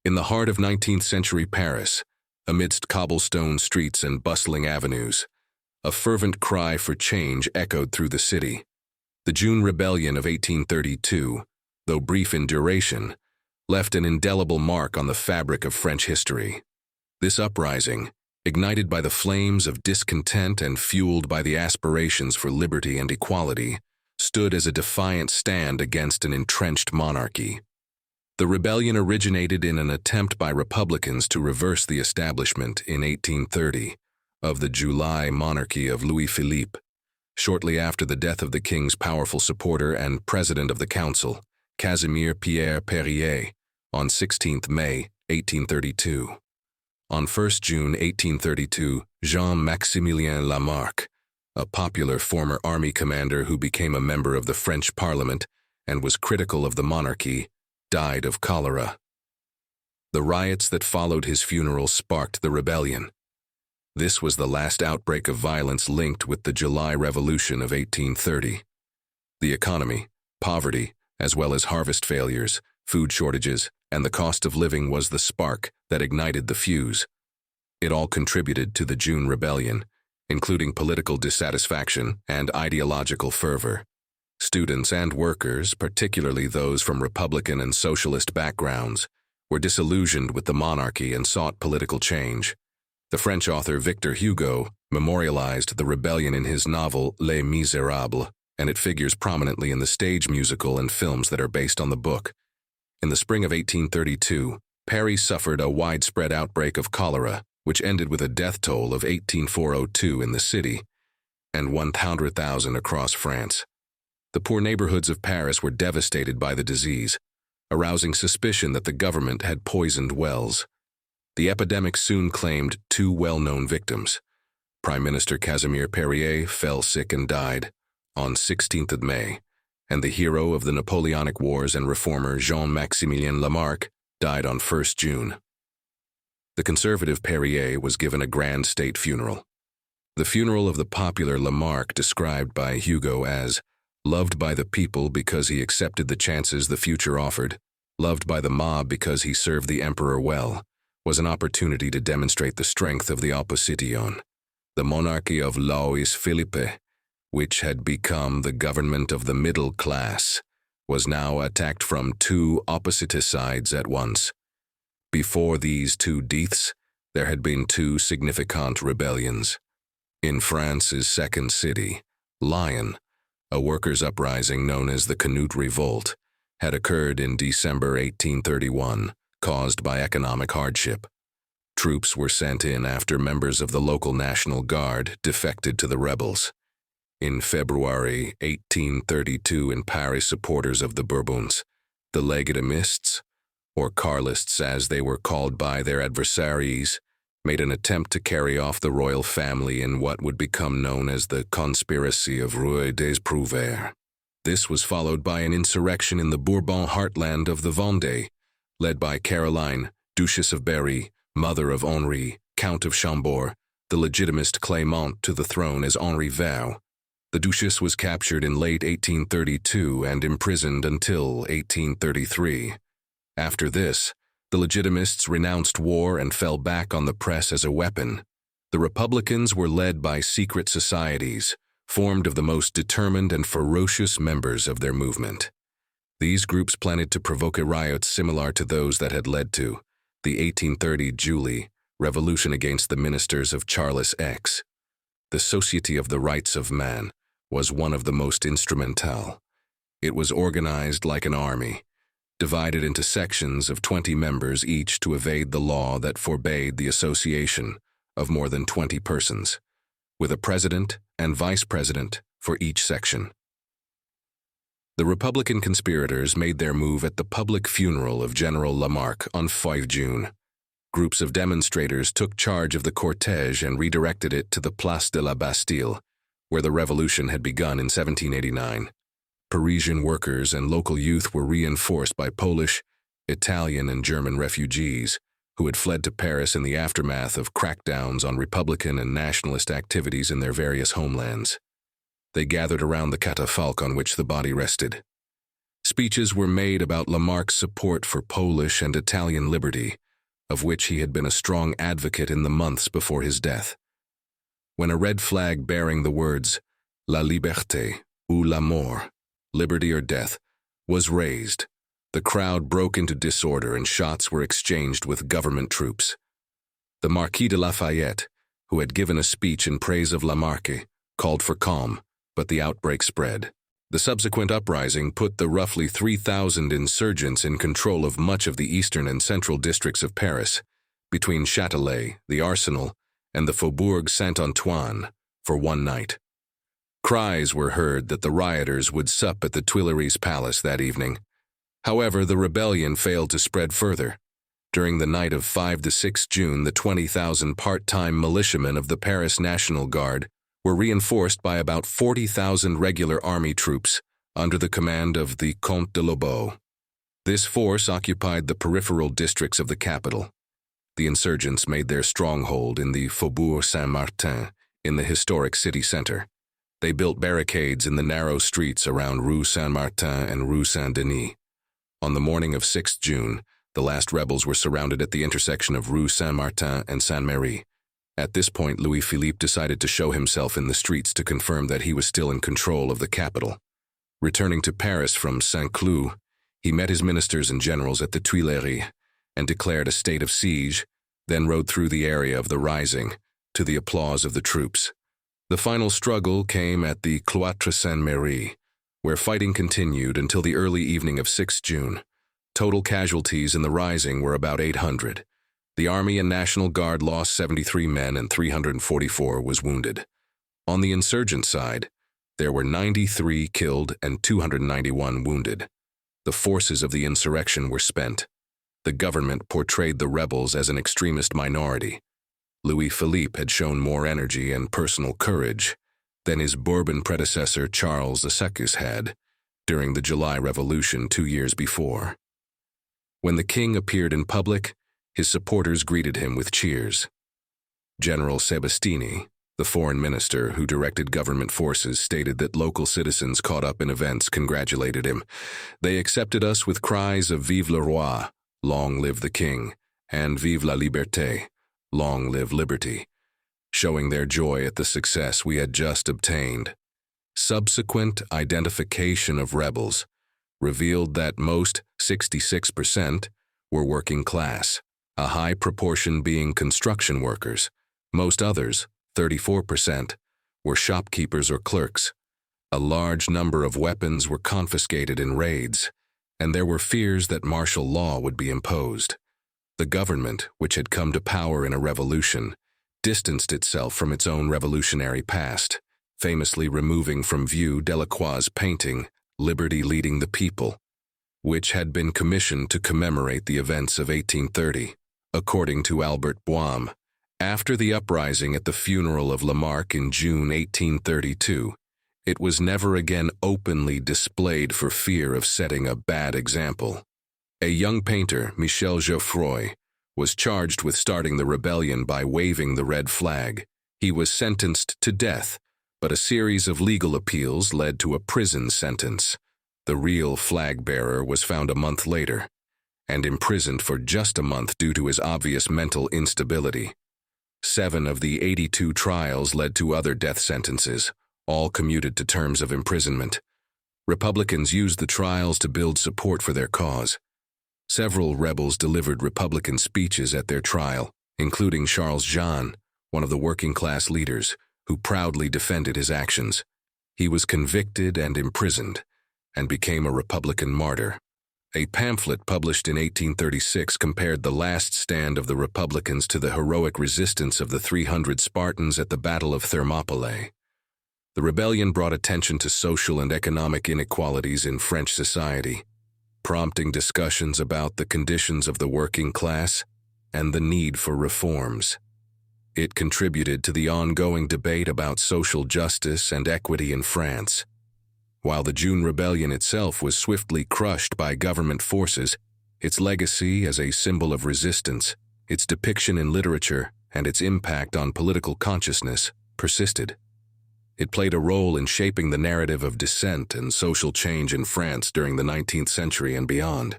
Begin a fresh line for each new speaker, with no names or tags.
In the heart of 19th-century Paris, amidst cobblestone streets and bustling avenues, a fervent cry for change echoed through the city. The June Rebellion of 1832, though brief in duration, left an indelible mark on the fabric of French history. This uprising, ignited by the flames of discontent and fueled by the aspirations for liberty and equality, stood as a defiant stand against an entrenched monarchy. The rebellion originated in an attempt by Republicans to reverse the establishment in 1830 of the July monarchy of Louis-Philippe, shortly after the death of the king's powerful supporter and president of the council, Casimir Pierre Périer, on 16 May 1832. On 1 June 1832, Jean-Maximilien Lamarck, a popular former army commander who became a member of the French Parliament and was critical of the monarchy, died of cholera. The riots that followed his funeral sparked the rebellion. This was the last outbreak of violence linked with the July Revolution of 1830. The economy, poverty, as well as harvest failures, food shortages, and the cost of living was the spark that ignited the fuse. It all contributed to the June Rebellion, including political dissatisfaction and ideological fervor. Students and workers, particularly those from Republican and socialist backgrounds, were disillusioned with the monarchy and sought political change. The French author Victor Hugo memorialized the rebellion in his novel Les Misérables, and it figures prominently in the stage musical and films that are based on the book. In the spring of 1832, Paris suffered a widespread outbreak of cholera, which ended with a death toll of 18,402 in the city and 100,000 across France. The poor neighborhoods of Paris were devastated by the disease, arousing suspicion that the government had poisoned wells. The epidemic soon claimed two well-known victims. Prime Minister Casimir Périer fell sick and died on 16th May, and the hero of the Napoleonic Wars and reformer Jean-Maximilien Lamarck died on 1 June. The conservative Périer was given a grand state funeral. The funeral of the popular Lamarck, described by Hugo as loved by the people because he accepted the chances the future offered, loved by the mob because he served the emperor well, was an opportunity to demonstrate the strength of the opposition. The monarchy of Louis-Philippe, which had become the government of the middle class, was now attacked from two opposite sides at once. Before these two deaths, there had been two significant rebellions. In France's second city, Lyon, a workers' uprising known as the Canute Revolt had occurred in December 1831, caused by economic hardship. Troops were sent in after members of the local National Guard defected to the rebels. In February 1832 in Paris, supporters of the Bourbons, the Legitimists, or Carlists as they were called by their adversaries, made an attempt to carry off the royal family in what would become known as the Conspiracy of Rue des Prouvaires. This was followed by an insurrection in the Bourbon heartland of the Vendée, led by Caroline, Duchess of Berry, mother of Henri, Count of Chambord, the legitimist Clément to the throne as Henri Vert. The Duchess was captured in late 1832 and imprisoned until 1833. After this, the Legitimists renounced war and fell back on the press as a weapon. The Republicans were led by secret societies, formed of the most determined and ferocious members of their movement. These groups planned to provoke a riot similar to those that had led to the 1830 July revolution against the ministers of Charles X. The Society of the Rights of Man was one of the most instrumental. It was organized like an army, divided into sections of 20 members each to evade the law that forbade the association of more than 20 persons, with a president and vice president for each section. The Republican conspirators made their move at the public funeral of General Lamarck on 5 June. Groups of demonstrators took charge of the cortege and redirected it to the Place de la Bastille, where the revolution had begun in 1789. Parisian workers and local youth were reinforced by Polish, Italian, and German refugees who had fled to Paris in the aftermath of crackdowns on Republican and nationalist activities in their various homelands. They gathered around the catafalque on which the body rested. Speeches were made about Lamarck's support for Polish and Italian liberty, of which he had been a strong advocate in the months before his death. When a red flag bearing the words La liberté ou la mort, liberty or death, was raised, the crowd broke into disorder and shots were exchanged with government troops. The Marquis de Lafayette, who had given a speech in praise of Lamarck, called for calm, but the outbreak spread. The subsequent uprising put the roughly 3,000 insurgents in control of much of the eastern and central districts of Paris, between Châtelet, the Arsenal, and the Faubourg Saint-Antoine, for one night. Cries were heard that the rioters would sup at the Tuileries Palace that evening. However, the rebellion failed to spread further. During the night of 5 to 6 June, the 20,000 part-time militiamen of the Paris National Guard were reinforced by about 40,000 regular army troops under the command of the Comte de Lobau. This force occupied the peripheral districts of the capital. The insurgents made their stronghold in the Faubourg Saint-Martin, in the historic city center. They built barricades in the narrow streets around Rue Saint-Martin and Rue Saint-Denis. On the morning of 6 June, the last rebels were surrounded at the intersection of Rue Saint-Martin and Saint-Merry. At this point, Louis-Philippe decided to show himself in the streets to confirm that he was still in control of the capital. Returning to Paris from Saint-Cloud, he met his ministers and generals at the Tuileries and declared a state of siege, then rode through the area of the rising, to the applause of the troops. The final struggle came at the Cloître Saint-Merry, where fighting continued until the early evening of 6 June. Total casualties in the rising were about 800. The Army and National Guard lost 73 men and 344 was wounded. On the insurgent side, there were 93 killed and 291 wounded. The forces of the insurrection were spent. The government portrayed the rebels as an extremist minority. Louis-Philippe had shown more energy and personal courage than his Bourbon predecessor Charles II had during the July Revolution 2 years before. When the king appeared in public, his supporters greeted him with cheers. General Sebastini, the foreign minister who directed government forces, stated that local citizens caught up in events congratulated him. They accepted us with cries of Vive le Roi, long live the king, and Vive la Liberté, long live liberty, showing their joy at the success we had just obtained. Subsequent identification of rebels revealed that most, 66%, were working class, a high proportion being construction workers. Most others, 34%, were shopkeepers or clerks. A large number of weapons were confiscated in raids, and there were fears that martial law would be imposed. The government, which had come to power in a revolution, distanced itself from its own revolutionary past, famously removing from view Delacroix's painting, Liberty Leading the People, which had been commissioned to commemorate the events of 1830. According to Albert Boim, after the uprising at the funeral of Lamarck in June 1832, it was never again openly displayed for fear of setting a bad example. A young painter, Michel Geoffroy, was charged with starting the rebellion by waving the red flag. He was sentenced to death, but a series of legal appeals led to a prison sentence. The real flag bearer was found a month later and imprisoned for just a month due to his obvious mental instability. 7 of the 82 trials led to other death sentences, all commuted to terms of imprisonment. Republicans used the trials to build support for their cause. Several rebels delivered Republican speeches at their trial, including Charles Jean, one of the working-class leaders, who proudly defended his actions. He was convicted and imprisoned, and became a Republican martyr. A pamphlet published in 1836 compared the last stand of the Republicans to the heroic resistance of the 300 Spartans at the Battle of Thermopylae. The rebellion brought attention to social and economic inequalities in French society, prompting discussions about the conditions of the working class and the need for reforms. It contributed to the ongoing debate about social justice and equity in France. While the June Rebellion itself was swiftly crushed by government forces, its legacy as a symbol of resistance, its depiction in literature, and its impact on political consciousness persisted. It played a role in shaping the narrative of dissent and social change in France during the 19th century and beyond.